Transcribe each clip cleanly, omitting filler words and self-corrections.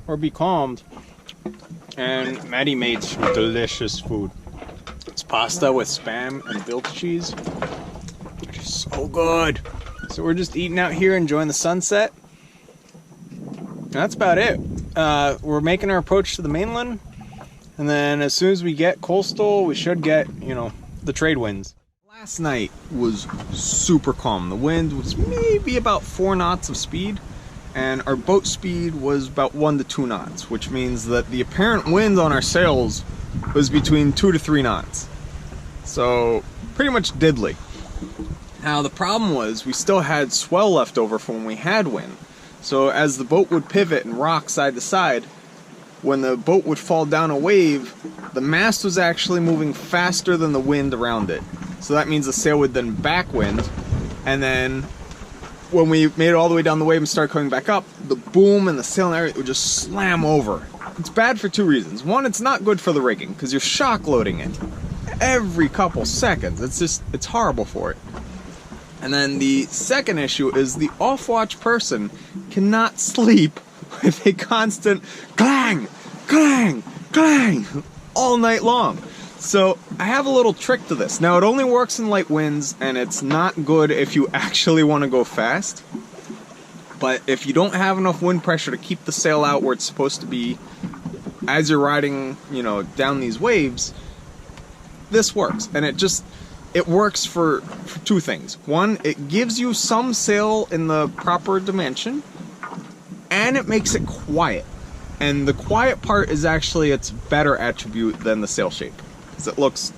or be calmed. And Maddie made some delicious food. It's pasta with Spam and biltong cheese, which is so good. So we're just eating out here, enjoying the sunset. And that's about it. We're making our approach to the mainland, and then as soon as we get coastal, we should get, you know, the trade winds. Last night was super calm. The wind was maybe about 4 knots of speed, and our boat speed was about 1 to 2 knots, which means that the apparent wind on our sails was between 2 to 3 knots. So pretty much diddly. Now the problem was we still had swell left over from when we had wind. So as the boat would pivot and rock side to side, when the boat would fall down a wave, the mast was actually moving faster than the wind around it. So that means the sail would then backwind, and then when we made it all the way down the wave and started coming back up, the boom and the sail and everything would just slam over. It's bad for 2 reasons. One, it's not good for the rigging, because you're shock loading it every couple seconds. It's horrible for it. And then the second issue is the off-watch person cannot sleep with a constant clang, clang, clang all night long. So I have a little trick to this. Now it only works in light winds, and it's not good if you actually want to go fast. But if you don't have enough wind pressure to keep the sail out where it's supposed to be as you're riding, you know, down these waves, this works. And it works for 2 things. One, it gives you some sail in the proper dimension, and it makes it quiet. And the quiet part is actually its better attribute than the sail shape, because it looks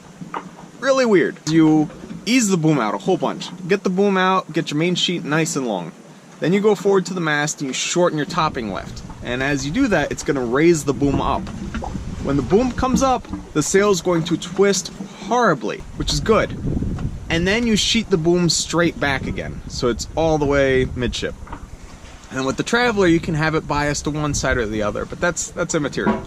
really weird. You ease the boom out a whole bunch. Get the boom out, get your main sheet nice and long. Then you go forward to the mast and you shorten your topping lift. And as you do that, it's going to raise the boom up. When the boom comes up, the sail is going to twist horribly, which is good. And then you sheet the boom straight back again, so it's all the way midship. And with the Traveler, you can have it biased to one side or the other, but that's immaterial.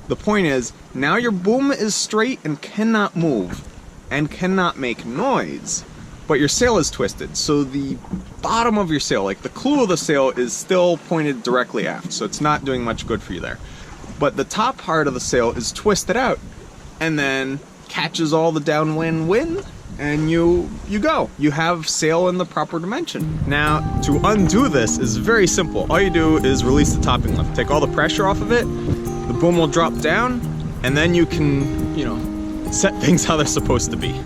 The point is, now your boom is straight and cannot move, and cannot make noise, but your sail is twisted, so the bottom of your sail, like the clew of the sail, is still pointed directly aft, so it's not doing much good for you there. But the top part of the sail is twisted out, and then catches all the downwind wind, and you go. You have sail in the proper dimension. Now, to undo this is very simple. All you do is release the topping lift. Take all the pressure off of it, the boom will drop down, and then you can, you know, set things how they're supposed to be.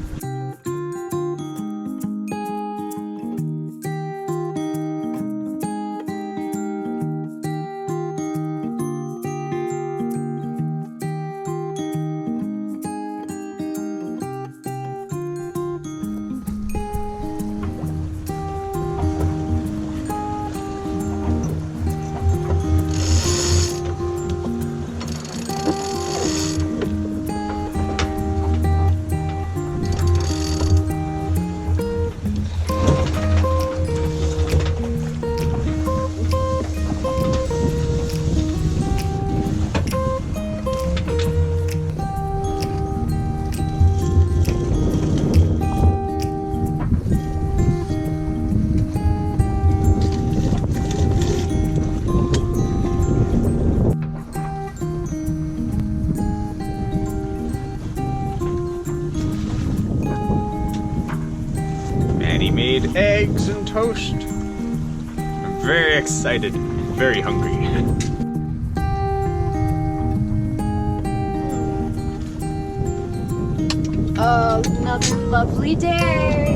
Made eggs and toast. I'm very excited, very hungry. Oh, another lovely day.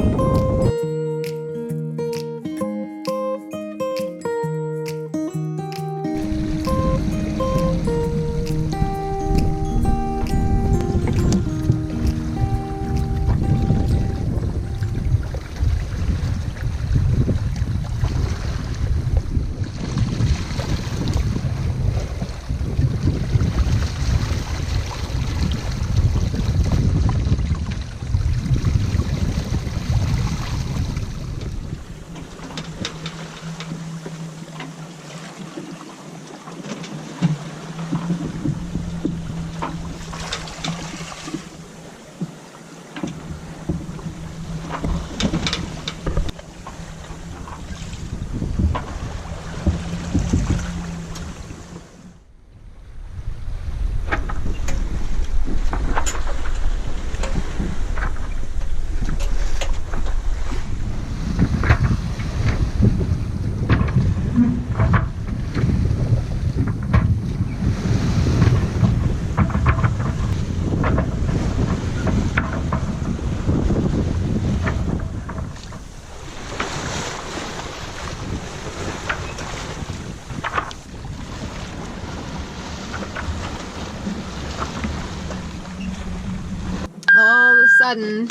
sudden,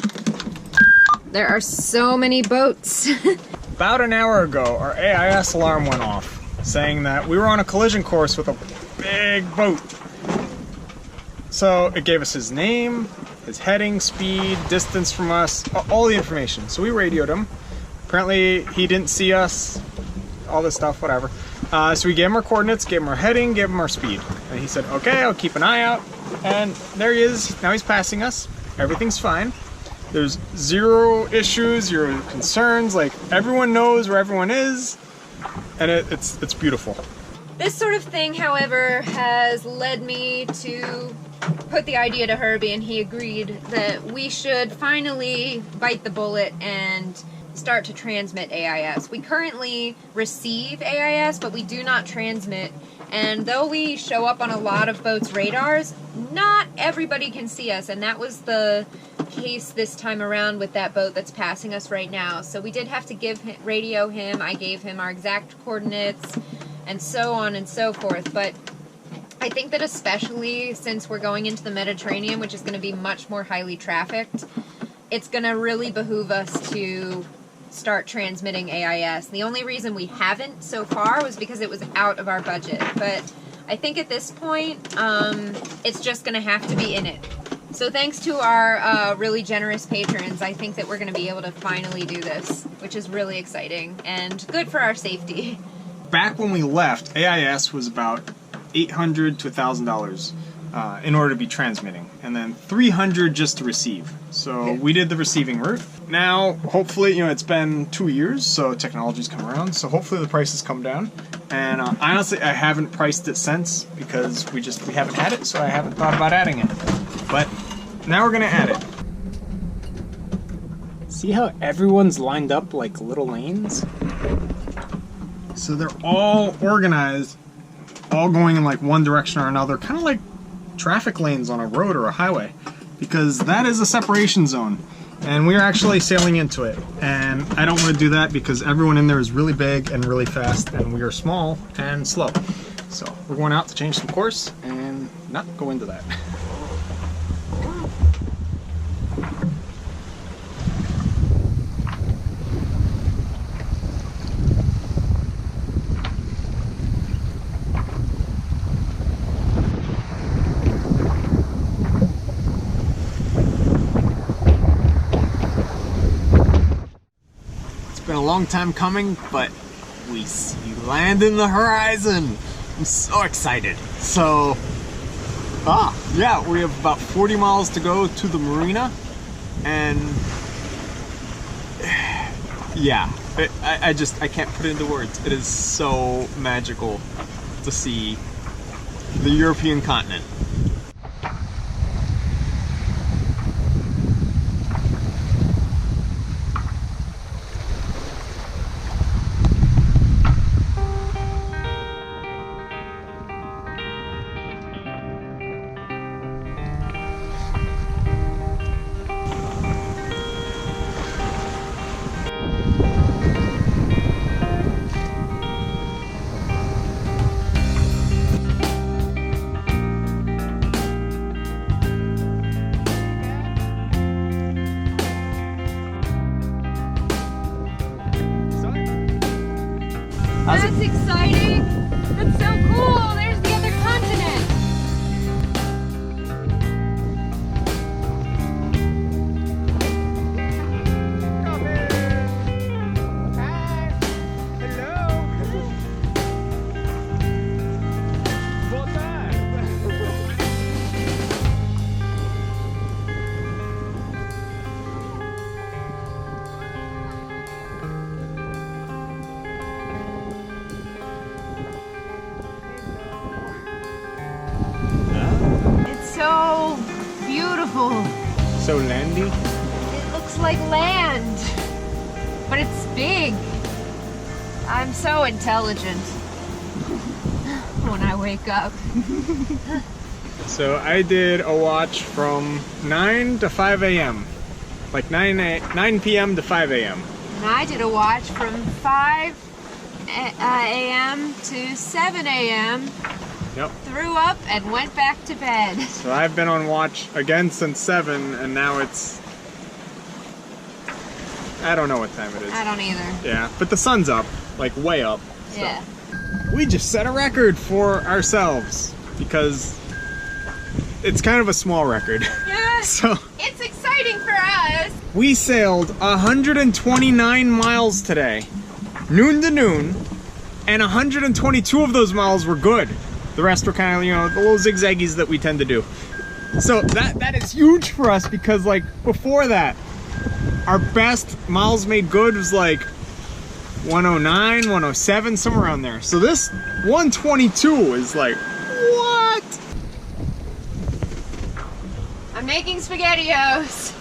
there are so many boats. About an hour ago, our AIS alarm went off, saying that we were on a collision course with a big boat. So it gave us his name, his heading, speed, distance from us, all the information. So we radioed him. Apparently he didn't see us, all this stuff, whatever. So we gave him our coordinates, gave him our heading, gave him our speed. And he said, okay, I'll keep an eye out. And there he is. Now he's passing us. Everything's fine. There's zero issues, zero concerns. Like, everyone knows where everyone is. And it's beautiful. This sort of thing, however, has led me to put the idea to Herbie, and he agreed that we should finally bite the bullet and start to transmit AIS. We currently receive AIS, but we do not transmit. And though we show up on a lot of boats' radars, not everybody can see us. And that was the case this time around with that boat that's passing us right now. So we did have to radio him. I gave him our exact coordinates and so on and so forth. But I think that especially since we're going into the Mediterranean, which is going to be much more highly trafficked, it's going to really behoove us to start transmitting AIS. The only reason we haven't so far was because it was out of our budget. But I think at this point, it's just going to have to be in it. So thanks to our really generous patrons, I think that we're going to be able to finally do this, which is really exciting and good for our safety. Back when we left, AIS was about $800 to $1,000 in order to be transmitting, and then $300 just to receive. So we did the receiving route. Now, hopefully, you know, it's been 2 years, so technology's come around, so hopefully the prices come down. And honestly, I haven't priced it since because we haven't had it, so I haven't thought about adding it. But now we're gonna add it. See how everyone's lined up like little lanes? So they're all organized, all going in like one direction or another, kind of like traffic lanes on a road or a highway, because that is a separation zone. And we're actually sailing into it. And I don't want to do that because everyone in there is really big and really fast, and we are small and slow. So we're going out to change some course and not go into that. Been a long time coming, but we see land in the horizon. I'm so excited. So, yeah, we have about 40 miles to go to the marina, and yeah, I can't put it into words. It is so magical to see the European continent. That's exciting! That's so cool! There's the other continent! Hi! Hello! Full time! So beautiful. So landy. It looks like land, but it's big. I'm so intelligent when I wake up. So I did a watch from 9 to 5 a.m. Like 9 p.m. to 5 a.m. And I did a watch from 5 a.m. to 7 a.m. Yep. Threw up and went back to bed. So I've been on watch again since 7, and now it's I don't know what time it is. I don't either. Yeah, but the sun's up, like way up. So. Yeah. We just set a record for ourselves because it's kind of a small record. Yeah. So It's exciting for us. we sailed 129 miles today, noon to noon, and 122 of those miles were good. The rest were kind of, you know, the little zigzaggies that we tend to do. So that is huge for us because, like, before that, our best miles made good was like 109, 107, somewhere around there. So this 122 is like, what? I'm making SpaghettiOs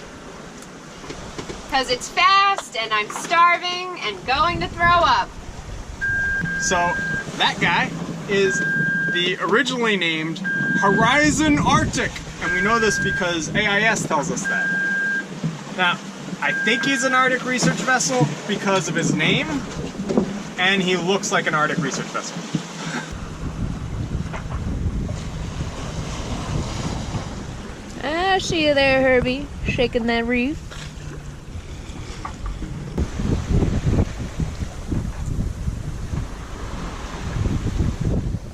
because it's fast and I'm starving and going to throw up. So that guy is the originally named Horizon Arctic, and we know this because AIS tells us that. Now, I think he's an Arctic research vessel because of his name, and he looks like an Arctic research vessel. I see you there, Herbie, shaking that reef.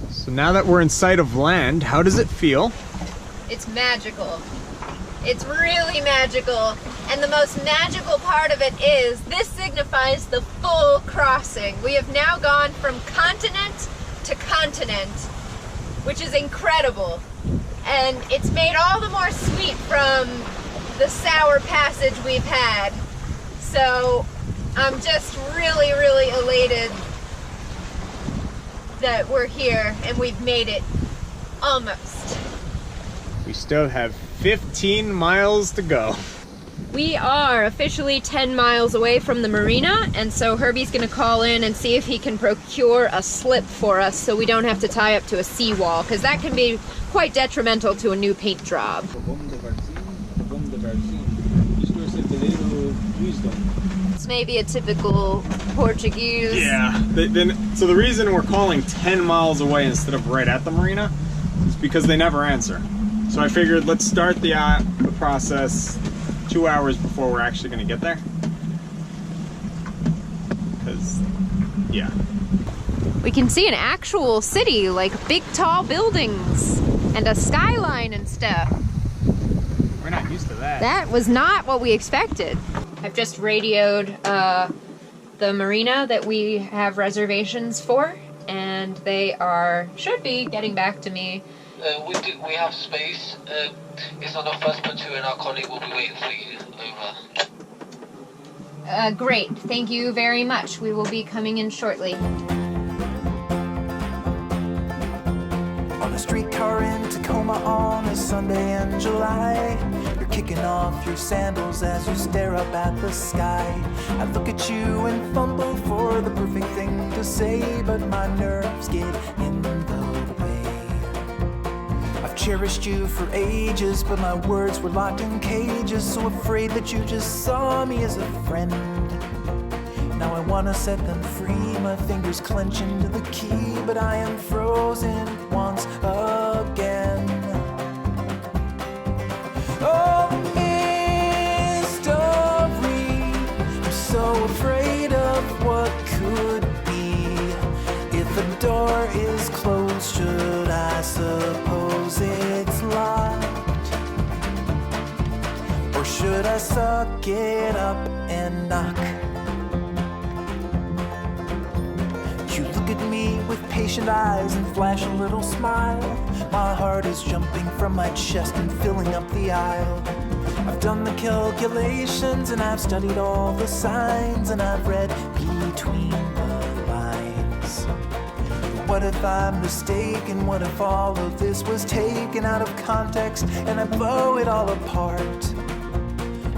So now that we're in sight of land, how does it feel? It's magical. It's really magical. And the most magical part of it is this signifies the full crossing. We have now gone from continent to continent, which is incredible. And it's made all the more sweet from the sour passage we've had. So I'm just really, really elated that we're here and we've made it almost. We still have 15 miles to go. We are officially 10 miles away from the marina, and so Herbie's gonna call in and see if he can procure a slip for us so we don't have to tie up to a seawall, because that can be quite detrimental to a new paint job. Póvoa de Varzim. Isto é Centeneiro Wisdom. It's maybe a typical Portuguese. Yeah. So the reason we're calling 10 miles away instead of right at the marina is because they never answer. So I figured let's start the process 2 hours before we're actually going to get there. Because, yeah. We can see an actual city, like big tall buildings and a skyline and stuff. We're not used to that. That was not what we expected. I've just radioed the marina that we have reservations for, and they should be getting back to me. We have space. It's on our first platoon and our colleague will be waiting for you. Over. Great. Thank you very much. We will be coming in shortly. On a streetcar in Tacoma on a Sunday in July, you're kicking off your sandals as you stare up at the sky. I look at you and fumble for the perfect thing to say, but my nerves get in the way. I've cherished you for ages, but my words were locked in cages, so afraid that you just saw me as a friend. Now I wanna set them free, my fingers clench into the key, but I am frozen once again. Oh, mystery, I'm so afraid of what could be. If the door is closed, should I suppose it's locked? Or should I suck it up and knock? You look at me with patient eyes and flash a little smile. My heart is jumping from my chest and filling up the aisle. I've done the calculations and I've studied all the signs and I've read between the lines. What if I'm mistaken? What if all of this was taken out of context and I blow it all apart?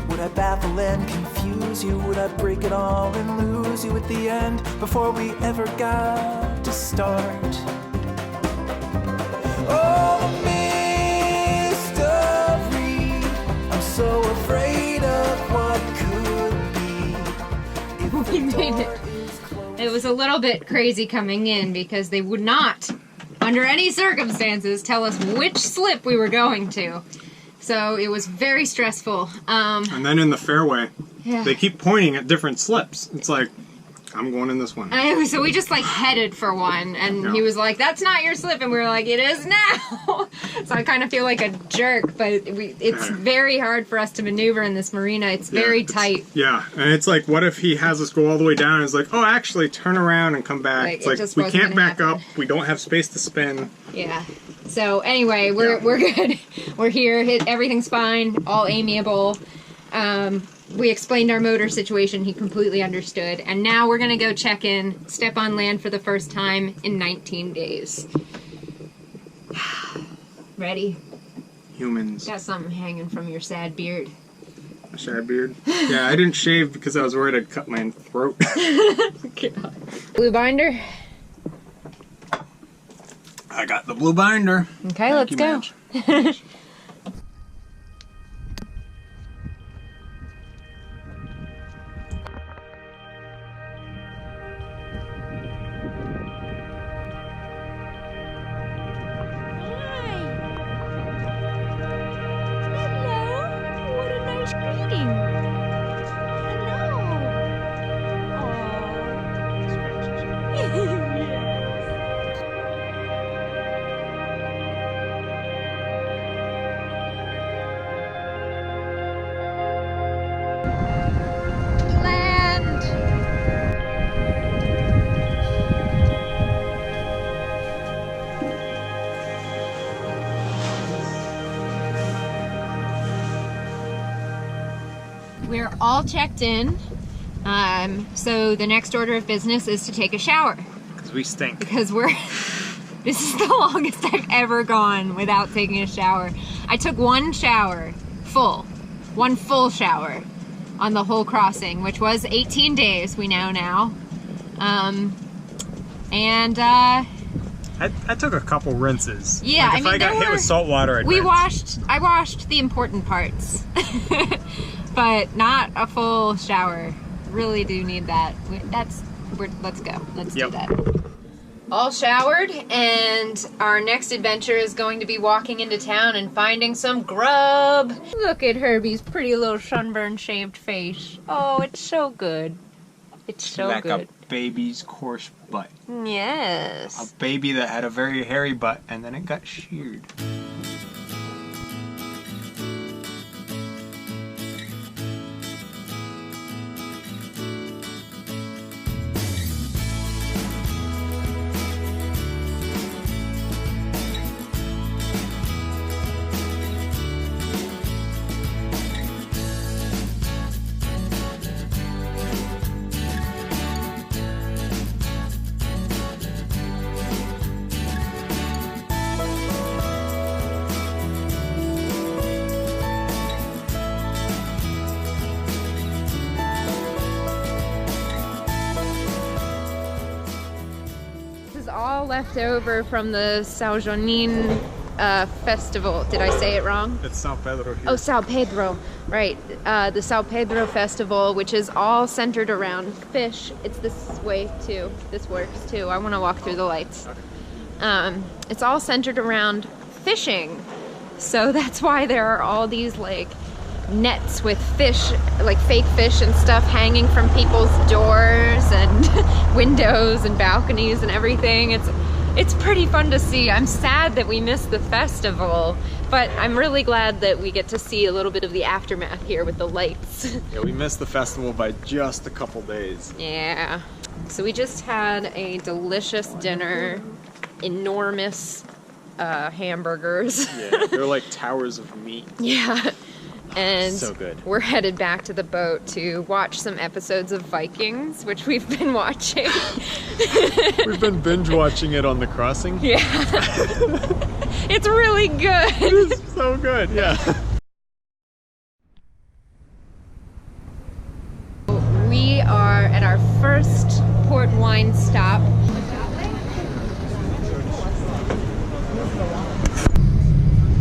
Would I baffle and confuse you? Would I break it all and lose you at the end before we ever got to start? Oh, mystery, I'm so afraid of what could be. If We made it. It was a little bit crazy coming in because they would not, under any circumstances, tell us which slip we were going to. So it was very stressful. And then in the fairway, Yeah. They keep pointing at different slips. It's like, I'm going in this one. So we just like headed for one, and Yeah. he was like, "That's not your slip," and we were like, "It is now." So I kind of feel like a jerk, but it's very hard for us to maneuver in this marina. It's very tight. Yeah, and it's like, what if he has us go all the way down and it's like, oh, actually, turn around and come back. Like, It's it like, just we wasn't can't gonna back happen. up. We don't have space to spin. Yeah. So anyway, we're good. We're here. Everything's fine. All amiable. We explained our motor situation. He completely understood. And now we're gonna go check in, step on land for the first time in 19 days. Ready? Humans. Got something hanging from your sad beard. A shad beard. Yeah, I didn't shave because I was worried I'd cut my throat. Blue binder. I got the blue binder. Okay, let's go. We're all checked in, so the next order of business is to take a shower. Because we stink. Because this is the longest I've ever gone without taking a shower. I took one full shower on the whole crossing, which was 18 days, we know now. I took a couple rinses. Yeah, like if I got hit with salt water, I'd rinse. I washed the important parts. But not a full shower. Really do need that. Let's go. Let's do that. All showered, and our next adventure is going to be walking into town and finding some grub. Look at Herbie's pretty little sunburned shaved face. Oh, it's so good. It's so like good. a baby's coarse butt. Yes. A baby that had a very hairy butt and then it got sheared. All left over from the Saljonin festival. Did I say it wrong? It's San Pedro here. Oh, Sao Pedro, right. The Sao Pedro festival, which is all centered around fish. It's this way too. This works too. I want to walk through the lights. It's all centered around fishing. So that's why there are all these like nets with fish, like fake fish and stuff hanging from people's doors and windows and balconies and everything. It's pretty fun to see. I'm sad that we missed the festival, but I'm really glad that we get to see a little bit of the aftermath here with the lights. Yeah, we missed the festival by just a couple days. Yeah. So we just had a delicious dinner, enormous hamburgers. Yeah, they're like towers of meat. Yeah. And so good. We're headed back to the boat to watch some episodes of Vikings, which we've been watching. We've been binge watching it on the crossing. Yeah. It's really good. It's so good, yeah. We are at our first port wine stop.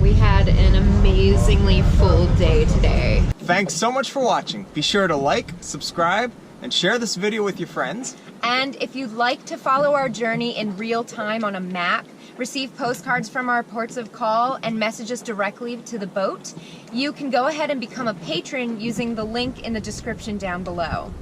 We had an amazingly full day today. Thanks so much for watching. Be sure to like, subscribe, and share this video with your friends. And if you'd like to follow our journey in real time on a map, receive postcards from our ports of call, and message us directly to the boat, you can go ahead and become a patron using the link in the description down below.